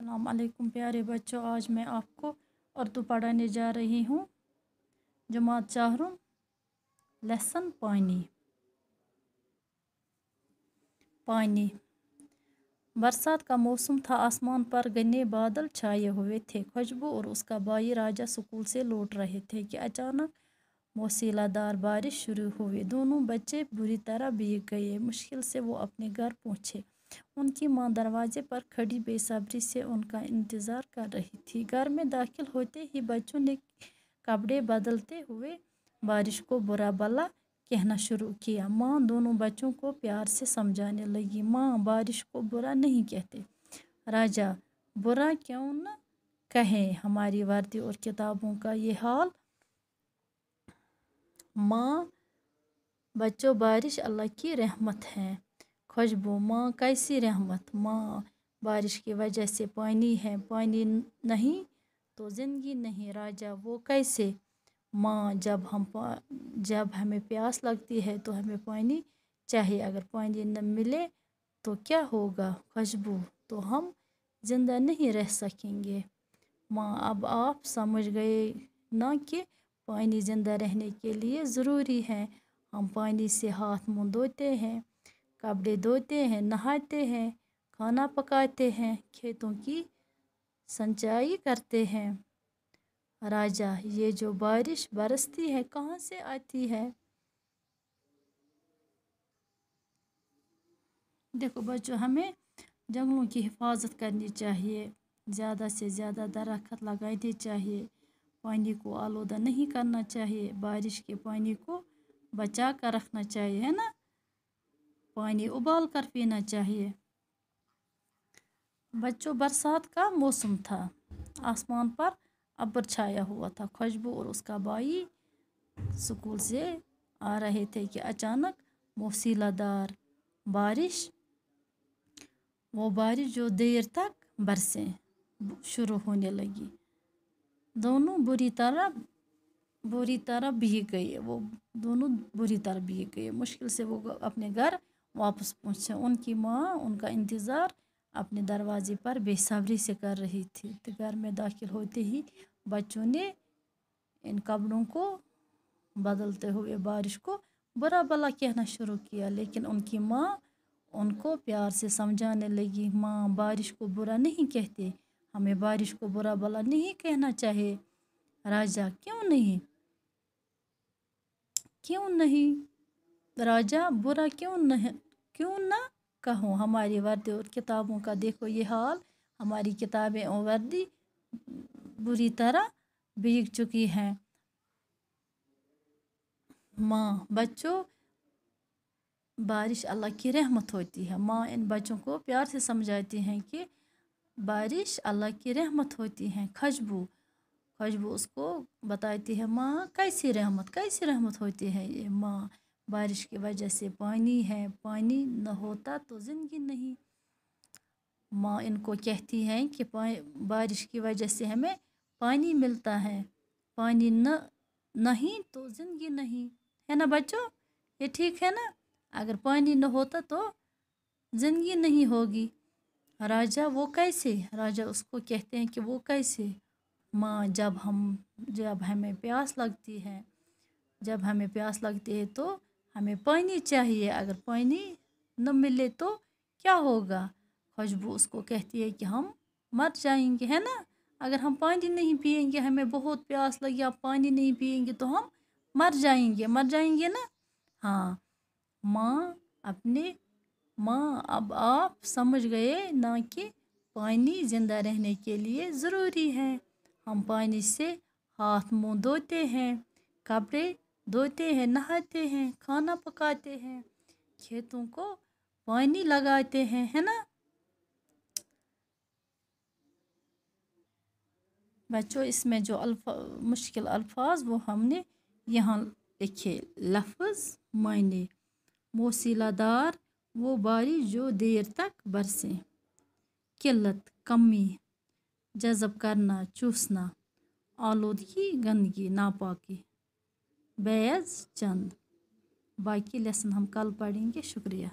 अस्सलाम वालेकुम प्यारे बच्चों, आज मैं आपको उर्दू पढ़ाने जा रही हूँ। जमात चाहरुम, लेसन पानी। पानी। बरसात का मौसम था। आसमान पर घने बादल छाए हुए थे। खुशबू और उसका भाई राजा स्कूल से लौट रहे थे कि अचानक मूसलाधार बारिश शुरू हुई। दोनों बच्चे बुरी तरह भीग गए। मुश्किल से वो अपने घर पहुँचे। उनकी माँ दरवाजे पर खड़ी बेसब्री से उनका इंतज़ार कर रही थी। घर में दाखिल होते ही बच्चों ने कपड़े बदलते हुए बारिश को बुरा भला कहना शुरू किया। माँ दोनों बच्चों को प्यार से समझाने लगी। माँ, बारिश को बुरा नहीं कहते। राजा, बुरा क्यों न कहें, हमारी वर्दी और किताबों का ये हाल। माँ, बच्चों, बारिश अल्लाह की रहमत है। खुशबू, माँ, कैसी रहमत। माँ, बारिश की वजह से पानी है, पानी नहीं तो ज़िंदगी नहीं। राजा, वो कैसे। माँ, जब हमें प्यास लगती है तो हमें पानी चाहिए। अगर पानी न मिले तो क्या होगा। खुशबू, तो हम जिंदा नहीं रह सकेंगे। माँ, अब आप समझ गए ना कि पानी जिंदा रहने के लिए ज़रूरी है। हम पानी से हाथ मुँह धोते हैं, कपड़े धोते हैं, नहाते हैं, खाना पकाते हैं, खेतों की सिंचाई करते हैं। राजा, ये जो बारिश बरसती है कहाँ से आती है। देखो बच्चों, हमें जंगलों की हिफाजत करनी चाहिए। ज़्यादा से ज़्यादा दरख्त लगाने चाहिए। पानी को आलूदा नहीं करना चाहिए। बारिश के पानी को बचा कर रखना चाहिए, है ना। पानी उबाल कर पीना चाहिए। बच्चों, बरसात का मौसम था। आसमान पर अब्र छाया हुआ था। खुशबू और उसका भाई स्कूल से आ रहे थे कि अचानक मूसलाधार बारिश, वो बारिश जो देर तक बरसे, शुरू होने लगी। दोनों बुरी तरह भीग गए। वो दोनों बुरी तरह भीग गए। मुश्किल से वो अपने घर वापस पहुँचे। उनकी माँ उनका इंतज़ार अपने दरवाजे पर बेसब्री से कर रही थी। तो घर में दाखिल होते ही बच्चों ने इन कपड़ों को बदलते हुए बारिश को बुरा भला कहना शुरू किया। लेकिन उनकी माँ उनको प्यार से समझाने लगी। माँ, बारिश को बुरा नहीं कहते। हमें बारिश को बुरा भला नहीं कहना चाहिए। राजा, क्यों नहीं। क्यों नहीं राजा, बुरा क्यों ना कहो। हमारी वर्दी और किताबों का देखो ये हाल। हमारी किताबें और वर्दी बुरी तरह भीग चुकी हैं। माँ, बच्चों, बारिश अल्लाह की रहमत होती है। माँ इन बच्चों को प्यार से समझाती हैं कि बारिश अल्लाह की रहमत होती है। खुशबू उसको बताती है, माँ, कैसी रहमत होती है ये। माँ, बारिश की वजह से पानी है, पानी न होता तो ज़िंदगी नहीं। माँ इनको कहती हैं कि बारिश की वजह से हमें पानी मिलता है, पानी नहीं तो ज़िंदगी नहीं, है ना बच्चों। ये ठीक है ना। अगर पानी न होता तो ज़िंदगी नहीं होगी। राजा, वो कैसे। राजा उसको कहते हैं कि वो कैसे। माँ, जब हमें प्यास लगती है तो हमें पानी चाहिए। अगर पानी न मिले तो क्या होगा। खुशबू उसको कहती है कि हम मर जाएंगे, है ना। अगर हम पानी नहीं पिएंगे, हमें बहुत प्यास लगी, आप पानी नहीं पिएंगे तो हम मर जाएंगे ना। हाँ माँ, अब आप समझ गए ना कि पानी ज़िंदा रहने के लिए ज़रूरी है। हम पानी से हाथ मुँह धोते हैं, कपड़े धोते हैं, नहाते हैं, खाना पकाते हैं, खेतों को पानी लगाते हैं, है ना। बच्चों, इसमें जो मुश्किल अल्फाज वो हमने यहाँ लिखे। लफ्ज़, मायने। मूसलाधार, वो बारिश जो देर तक बरसे। किल्लत, कमी। जज़ब करना, चूसना। आलूदगी, गंदगी, नापाकी। बैज़, चंद। बाकी लेसन हम कल पढ़ेंगे। शुक्रिया।